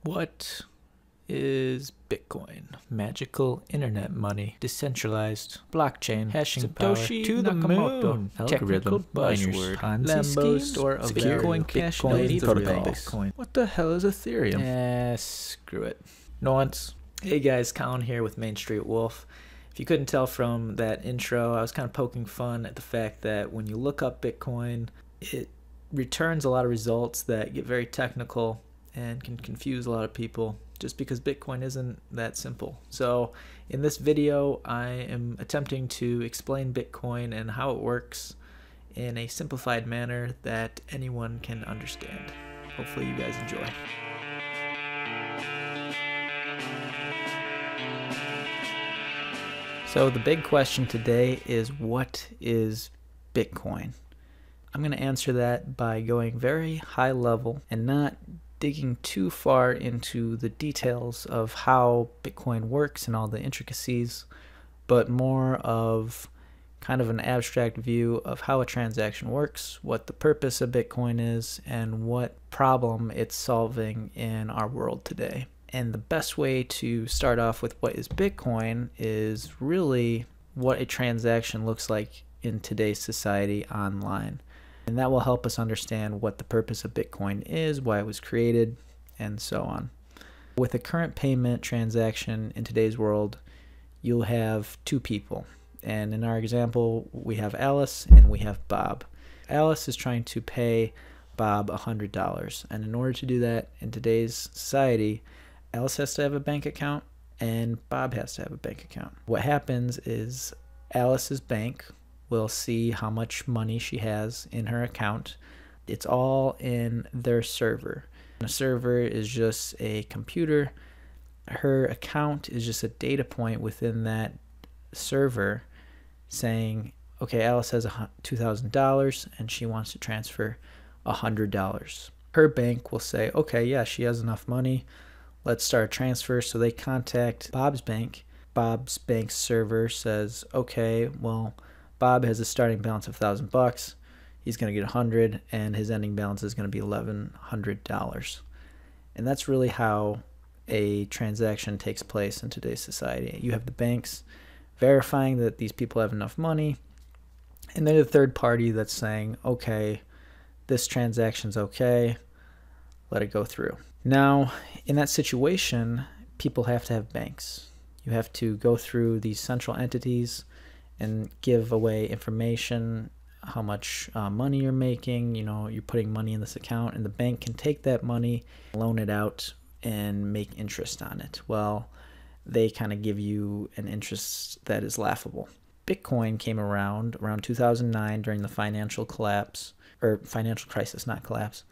What is Bitcoin? Magical internet money, decentralized blockchain, hashing power to the moon, algorithm, buzzword, Lambo store of Bitcoin Cash knows the real Bitcoin. What the hell is Ethereum? Screw it. Nuance. Hey guys, Colin here with Main Street Wolf. If you couldn't tell from that intro, I was kind of poking fun at the fact that when you look up Bitcoin, it returns a lot of results that get very technical and can confuse a lot of people just because Bitcoin isn't that simple. So in this video, I am attempting to explain Bitcoin and how it works in a simplified manner that anyone can understand. Hopefully you guys enjoy. So the big question today is, what is Bitcoin? I'm going to answer that by going very high level and not digging too far into the details of how Bitcoin works and all the intricacies, but more of kind of an abstract view of how a transaction works, what the purpose of Bitcoin is, and what problem it's solving in our world today. And the best way to start off with what is Bitcoin is really what a transaction looks like in today's society online. And that will help us understand what the purpose of Bitcoin is, why it was created, and so on. With a current payment transaction in today's world, you'll have two people. And in our example, we have Alice and we have Bob. Alice is trying to pay Bob $100. And in order to do that in today's society, Alice has to have a bank account and Bob has to have a bank account. What happens is Alice's bank will see how much money she has in her account. It's all in their server. A server is just a computer. Her account is just a data point within that server saying, okay, Alice has $2,000 and she wants to transfer $100. Her bank will say, okay, yeah, she has enough money. Let's start a transfer. So they contact Bob's bank. Bob's bank server says, okay, well, Bob has a starting balance of $1,000. He's going to get 100, and his ending balance is going to be $1,100. And that's really how a transaction takes place in today's society. You have the banks verifying that these people have enough money, and then the third party that's saying, okay, this transaction's okay, let it go through. Now, in that situation, people have to have banks. You have to go through these central entities and give away information, how much money you're making, you're putting money in this account, and the bank can take that money, loan it out, and make interest on it. Well, they kind of give you an interest that is laughable. Bitcoin came around 2009 during the financial collapse, or financial crisis, not collapse.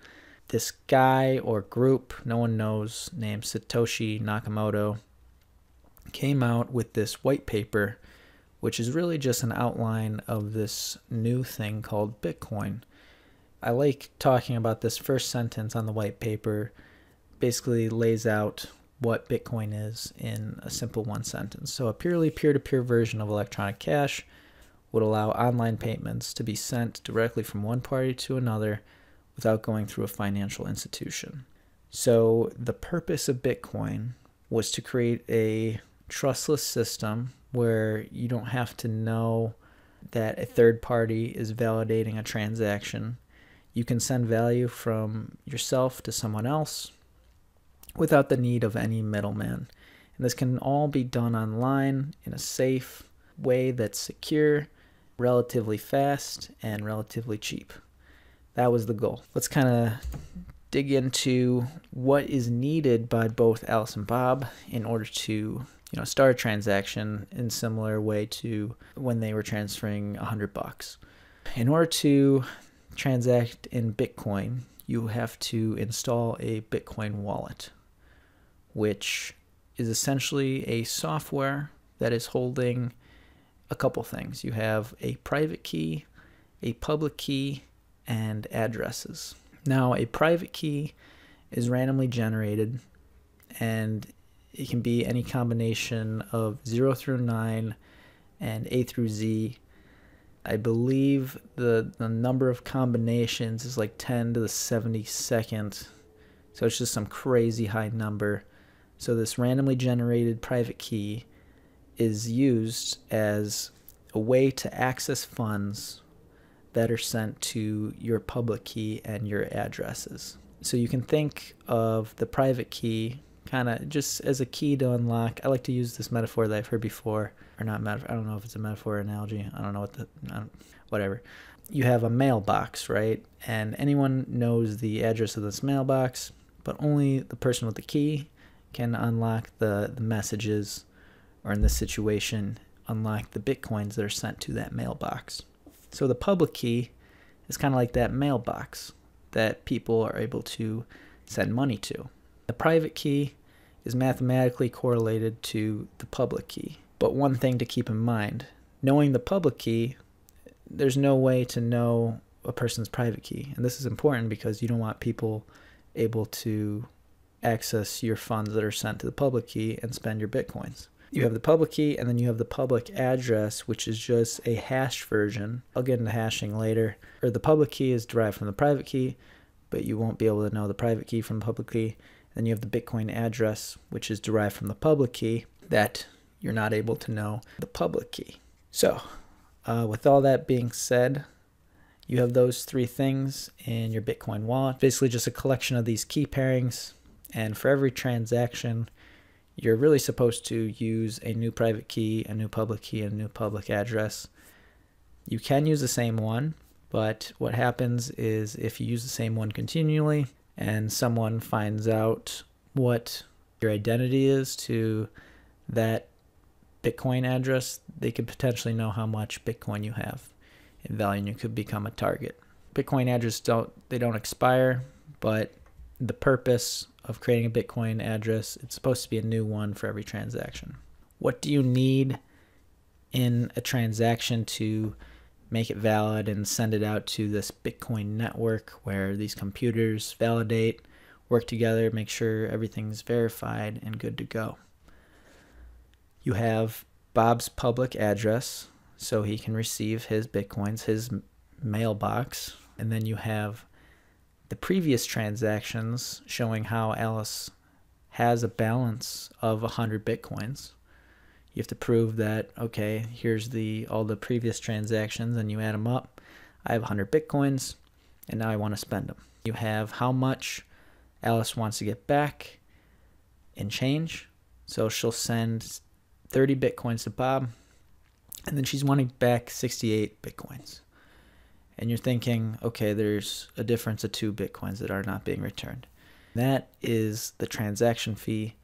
This guy or group, no one knows, named Satoshi Nakamoto, came out with this white paper, which is really just an outline of this new thing called Bitcoin. I like talking about this first sentence on the white paper. Basically lays out what Bitcoin is in a simple one sentence. So a purely peer-to-peer version of electronic cash would allow online payments to be sent directly from one party to another without going through a financial institution. So the purpose of Bitcoin was to create a trustless system where you don't have to know that a third party is validating a transaction. You can send value from yourself to someone else without the need of any middleman. And this can all be done online in a safe way that's secure, relatively fast, and relatively cheap. That was the goal. Let's kind of dig into what is needed by both Alice and Bob in order to start a transaction in similar way to when they were transferring $100. In order to transact in Bitcoin, you have to install a Bitcoin wallet, which is essentially a software that is holding a couple things. You have a private key, a public key, and addresses. Now, a private key is randomly generated, and it can be any combination of 0 through 9 and A through Z. I believe the number of combinations is like 10 to the 72nd So it's just some crazy high number. So this randomly generated private key is used as a way to access funds that are sent to your public key and your addresses. So you can think of the private key kind of just as a key to unlock. I like to use this metaphor that I've heard before, or not metaphor. I don't know if it's a metaphor or analogy. I don't know whatever. You have a mailbox, right? And anyone knows the address of this mailbox, but only the person with the key can unlock the messages, or in this situation, unlock the bitcoins that are sent to that mailbox. So the public key is kind of like that mailbox that people are able to send money to. The private key is mathematically correlated to the public key. But one thing to keep in mind, knowing the public key, there's no way to know a person's private key. And this is important because you don't want people able to access your funds that are sent to the public key and spend your bitcoins. You have the public key, and then you have the public address, which is just a hashed version. I'll get into hashing later. Or the public key is derived from the private key, but you won't be able to know the private key from the public key. Then you have the Bitcoin address, which is derived from the public key, that you're not able to know the public key. So, with all that being said, you have those three things in your Bitcoin wallet. Basically just a collection of these key pairings, and for every transaction, you're really supposed to use a new private key, a new public key, and a new public address. You can use the same one, but what happens is if you use the same one continually and someone finds out what your identity is to that Bitcoin address, they could potentially know how much Bitcoin you have in value, and you could become a target. Bitcoin addresses don't expire, but the purpose of creating a Bitcoin address, it's supposed to be a new one for every transaction. What do you need in a transaction to make it valid and send it out to this Bitcoin network where these computers validate, work together, make sure everything's verified and good to go? You have Bob's public address, so he can receive his Bitcoins, his mailbox, and then you have the previous transactions showing how Alice has a balance of 100 Bitcoins. You have to prove that, okay, here's all the previous transactions, and you add them up. I have 100 Bitcoins, and now I want to spend them. You have how much Alice wants to get back in change. So she'll send 30 Bitcoins to Bob, and then she's wanting back 68 Bitcoins. And you're thinking, okay, there's a difference of 2 Bitcoins that are not being returned. That is the transaction fee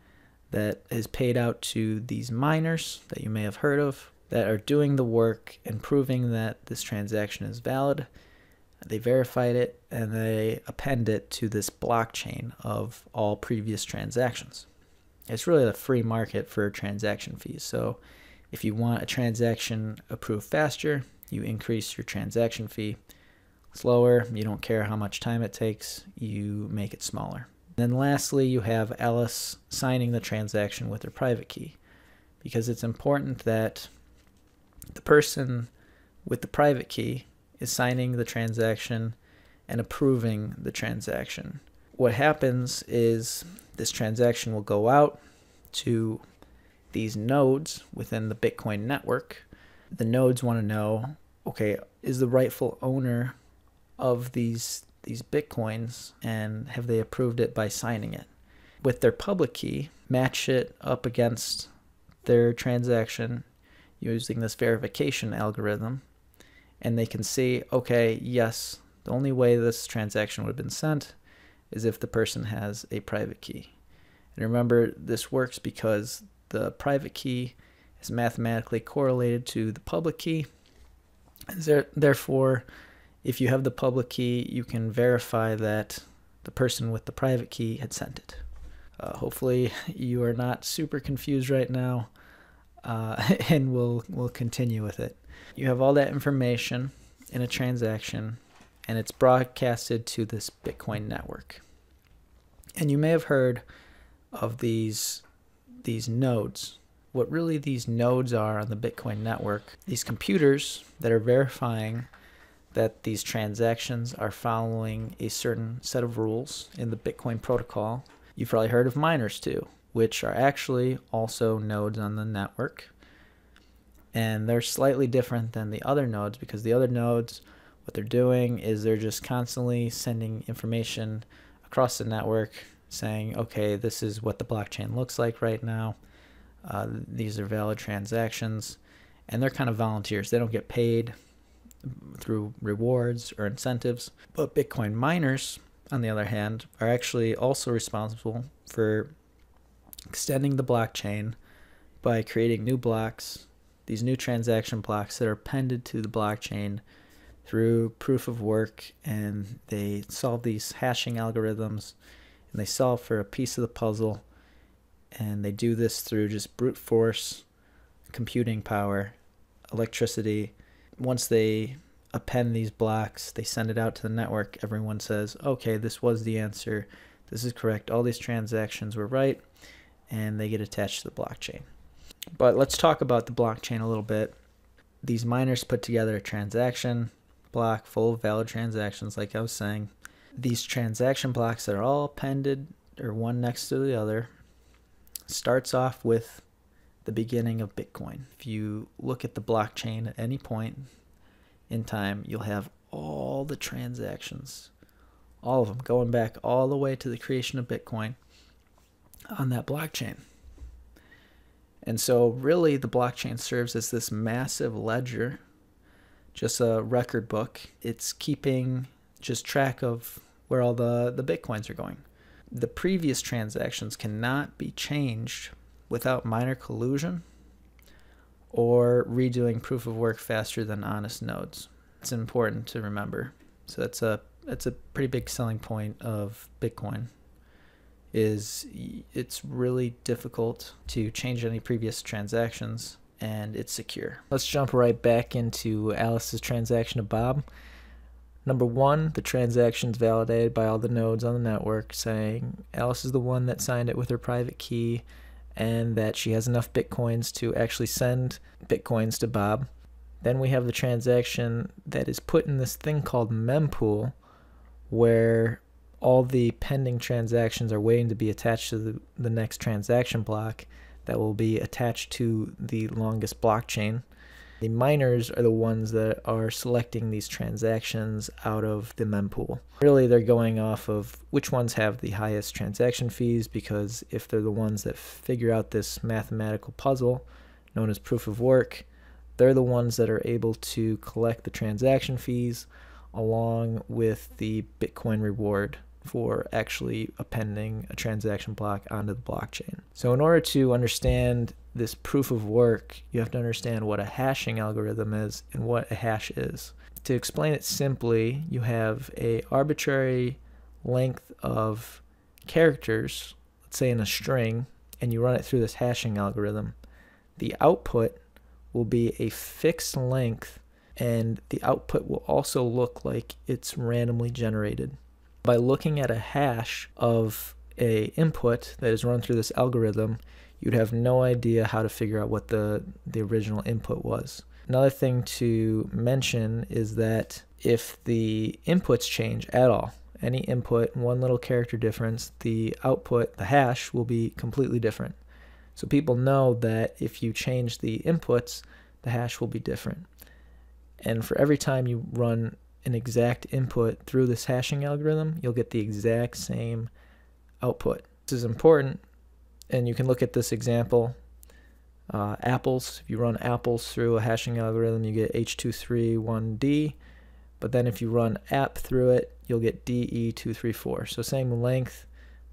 that is paid out to these miners that you may have heard of that are doing the work and proving that this transaction is valid. They verified it, and they append it to this blockchain of all previous transactions. It's really a free market for transaction fees. So if you want a transaction approved faster, you increase your transaction fee. Slower, you don't care how much time it takes, you make it smaller. Then lastly, you have Alice signing the transaction with her private key, because it's important that the person with the private key is signing the transaction and approving the transaction. What happens is this transaction will go out to these nodes within the Bitcoin network. The nodes want to know, okay, is the rightful owner of these Bitcoins, and have they approved it by signing it? With their public key, match it up against their transaction using this verification algorithm, and they can see, okay, yes, the only way this transaction would have been sent is if the person has a private key. And remember, this works because the private key is mathematically correlated to the public key. Therefore, if you have the public key, you can verify that the person with the private key had sent it. Hopefully you are not super confused right now, and we'll continue with it. You have all that information in a transaction, and it's broadcasted to this Bitcoin network. And you may have heard of these nodes. What really these nodes are on the Bitcoin network, these computers that are verifying that these transactions are following a certain set of rules in the Bitcoin protocol. You've probably heard of miners too, which are actually also nodes on the network. And they're slightly different than the other nodes because the other nodes, what they're doing is they're just constantly sending information across the network saying, okay, this is what the blockchain looks like right now. These are valid transactions. And they're kind of volunteers. They don't get paid through rewards or incentives. But Bitcoin miners, on the other hand, are actually also responsible for extending the blockchain by creating new blocks, these new transaction blocks that are appended to the blockchain through proof of work, and they solve these hashing algorithms, and they solve for a piece of the puzzle, and they do this through just brute force, computing power, electricity. Once they append these blocks, they send it out to the network. Everyone says, okay, this was the answer. This is correct. All these transactions were right, and they get attached to the blockchain. But let's talk about the blockchain a little bit. These miners put together a transaction block full of valid transactions, like I was saying. These transaction blocks that are all appended, or one next to the other, starts off with the beginning of Bitcoin. If you look at the blockchain at any point in time, you'll have all the transactions, all of them, going back all the way to the creation of Bitcoin on that blockchain. And so really the blockchain serves as this massive ledger, just a record book. It's keeping just track of where all the Bitcoins are going. The previous transactions cannot be changed without miner collusion or redoing proof of work faster than honest nodes. It's important to remember. So that's a pretty big selling point of Bitcoin, is it's really difficult to change any previous transactions, and it's secure. Let's jump right back into Alice's transaction to Bob. Number one, the transaction's validated by all the nodes on the network, saying Alice is the one that signed it with her private key and that she has enough Bitcoins to actually send Bitcoins to Bob. Then we have the transaction that is put in this thing called mempool, where all the pending transactions are waiting to be attached to the next transaction block that will be attached to the longest blockchain. The miners are the ones that are selecting these transactions out of the mempool. Really, they're going off of which ones have the highest transaction fees, because if they're the ones that figure out this mathematical puzzle known as proof of work, they're the ones that are able to collect the transaction fees along with the Bitcoin reward for actually appending a transaction block onto the blockchain. So in order to understand this proof of work, you have to understand what a hashing algorithm is and what a hash is. To explain it simply, you have an arbitrary length of characters, let's say in a string, and you run it through this hashing algorithm. The output will be a fixed length, and the output will also look like it's randomly generated. By looking at a hash of a input that is run through this algorithm, you'd have no idea how to figure out what the original input was. Another thing to mention is that if the inputs change at all, any input, one little character difference, the output, the hash, will be completely different. So people know that if you change the inputs, the hash will be different. And for every time you run an exact input through this hashing algorithm, you'll get the exact same output. This is important, and you can look at this example. Apples, if you run apples through a hashing algorithm, you get H231D, but then if you run app through it, you'll get DE234. So same length,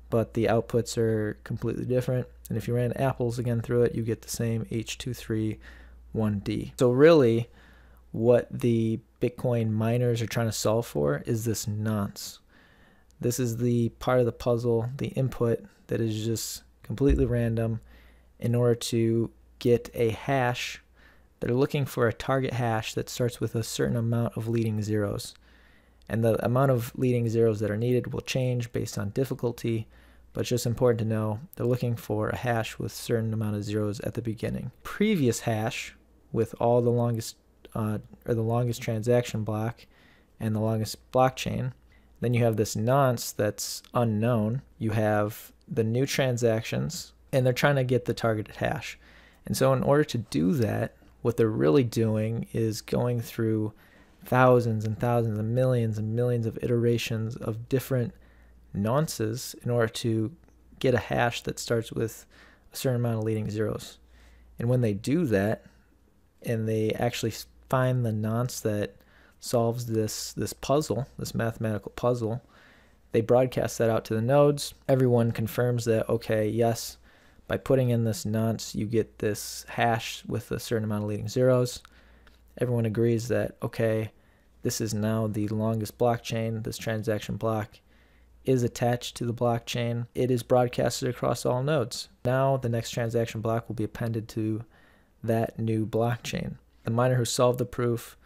but the outputs are completely different. And if you ran apples again through it, you get the same H231D. So really, what the Bitcoin miners are trying to solve for is this nonce. This is the part of the puzzle, the input, that is just completely random. In order to get a hash, they're looking for a target hash that starts with a certain amount of leading zeros. And the amount of leading zeros that are needed will change based on difficulty, but it's just important to know they're looking for a hash with a certain amount of zeros at the beginning. Previous hash with all the longest the longest transaction block and the longest blockchain. Then you have this nonce that's unknown. You have the new transactions, and they're trying to get the targeted hash. And so in order to do that, what they're really doing is going through thousands and thousands and millions of iterations of different nonces in order to get a hash that starts with a certain amount of leading zeros. And when they do that, and they actually find the nonce that solves this puzzle, this mathematical puzzle, they broadcast that out to the nodes. Everyone confirms that, okay, yes, by putting in this nonce, you get this hash with a certain amount of leading zeros. Everyone agrees that, okay, this is now the longest blockchain. This transaction block is attached to the blockchain. It is broadcasted across all nodes. Now the next transaction block will be appended to that new blockchain. The miner who solved the proof,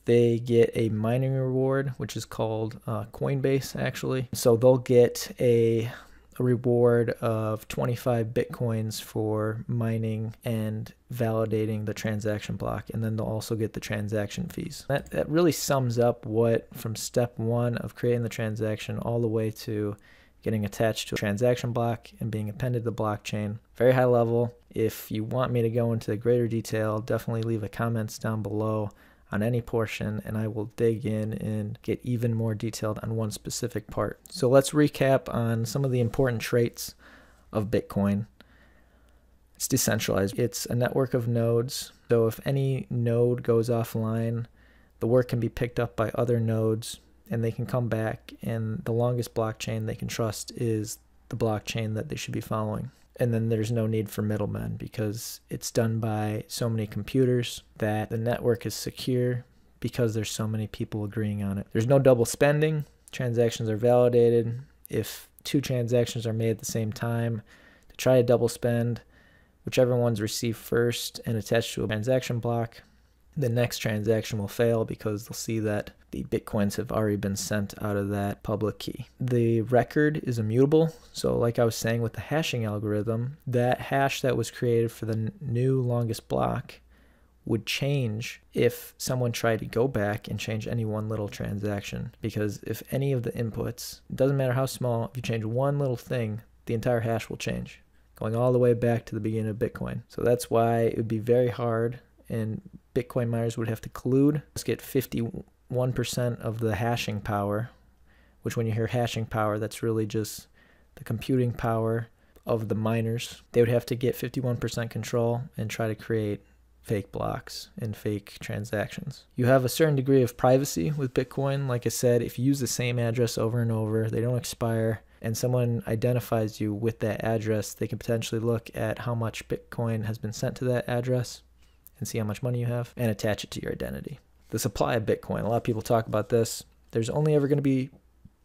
they get a mining reward, which is called coinbase, actually. So they'll get a reward of 25 bitcoins for mining and validating the transaction block, and then they'll also get the transaction fees. That really sums up what, from step one of creating the transaction all the way to getting attached to a transaction block and being appended to the blockchain. Very high level. If you want me to go into greater detail, definitely leave a comments down below on any portion, and I will dig in and get even more detailed on one specific part. So let's recap on some of the important traits of Bitcoin. It's decentralized. It's a network of nodes. So if any node goes offline, the work can be picked up by other nodes and they can come back, and the longest blockchain they can trust is the blockchain that they should be following. And then there's no need for middlemen because it's done by so many computers that the network is secure because there's so many people agreeing on it. There's no double spending. Transactions are validated. If two transactions are made at the same time, to try to double spend, whichever one's received first and attached to a transaction block, the next transaction will fail because they'll see that the bitcoins have already been sent out of that public key. The record is immutable. So like I was saying with the hashing algorithm, that hash that was created for the new longest block would change if someone tried to go back and change any one little transaction. Because if any of the inputs, it doesn't matter how small, if you change one little thing, the entire hash will change, going all the way back to the beginning of Bitcoin. So that's why it would be very hard, and Bitcoin miners would have to collude. Let's get 51% of the hashing power, which when you hear hashing power, that's really just the computing power of the miners. They would have to get 51% control and try to create fake blocks and fake transactions. You have a certain degree of privacy with Bitcoin. Like I said, if you use the same address over and over, they don't expire, and someone identifies you with that address, they can potentially look at how much Bitcoin has been sent to that address and see how much money you have and attach it to your identity. The supply of Bitcoin, a lot of people talk about this. There's only ever going to be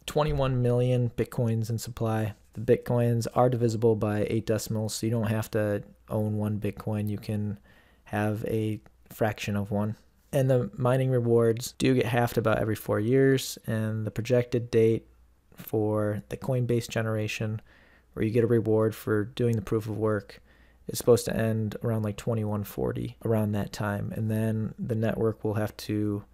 21 million Bitcoins in supply. The Bitcoins are divisible by 8 decimals, so you don't have to own one Bitcoin. You can have a fraction of one. And the mining rewards do get halved about every 4 years, and the projected date for the coinbase generation, where you get a reward for doing the proof of work, is supposed to end around like 2140, around that time. And then the network will have to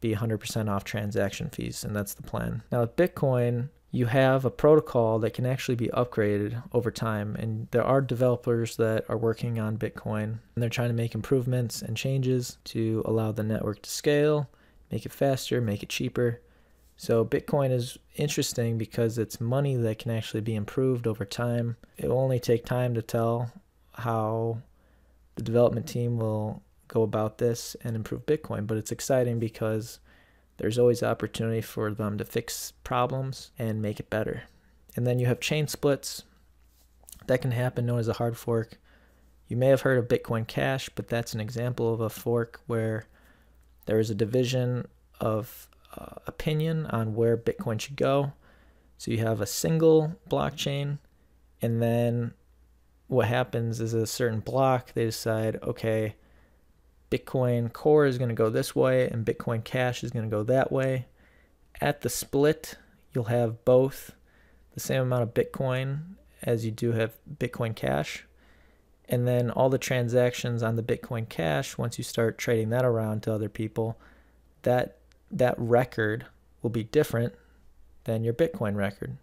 be 100% off transaction fees, and that's the plan. Now with Bitcoin, you have a protocol that can actually be upgraded over time, and there are developers that are working on Bitcoin, and they're trying to make improvements and changes to allow the network to scale, make it faster, make it cheaper. So Bitcoin is interesting because it's money that can actually be improved over time. It will only take time to tell how the development team will go about this and improve Bitcoin, but it's exciting because there's always opportunity for them to fix problems and make it better. And then you have chain splits that can happen, known as a hard fork. You may have heard of Bitcoin Cash, but that's an example of a fork where there is a division of opinion on where Bitcoin should go. So you have a single blockchain, and then what happens is a certain block, they decide, okay, Bitcoin Core is going to go this way and Bitcoin Cash is going to go that way. At the split, you'll have both the same amount of Bitcoin as you do have Bitcoin Cash. And then all the transactions on the Bitcoin Cash, once you start trading that around to other people, that that record will be different than your Bitcoin record.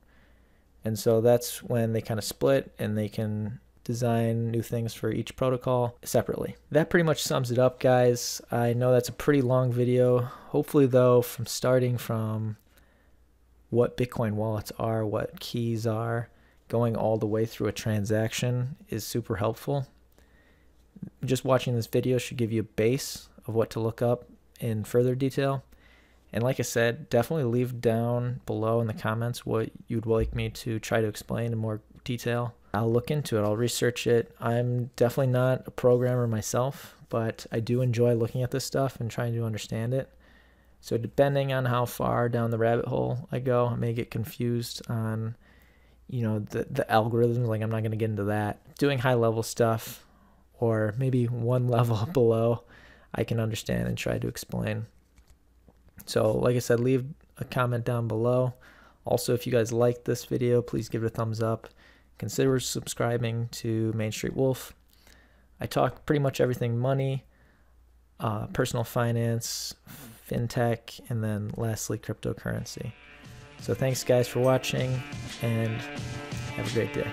And so that's when they kind of split and they can design new things for each protocol separately. That pretty much sums it up, guys. I know that's a pretty long video. Hopefully, though, from starting from what Bitcoin wallets are, what keys are, going all the way through a transaction is super helpful. Just watching this video should give you a base of what to look up in further detail. And like I said, definitely leave down below in the comments what you'd like me to try to explain in more detail. I'll look into it. I'll research it. I'm definitely not a programmer myself, but I do enjoy looking at this stuff and trying to understand it. So depending on how far down the rabbit hole I go, I may get confused on, the algorithms. Like, I'm not going to get into that. Doing high level stuff, or maybe one level below, I can understand and try to explain. So like I said, leave a comment down below. Also, if you guys like this video, please give it a thumbs up. Consider subscribing to Main Street Wolf. I talk pretty much everything money, personal finance, fintech, and then lastly, cryptocurrency. So thanks guys for watching, and have a great day.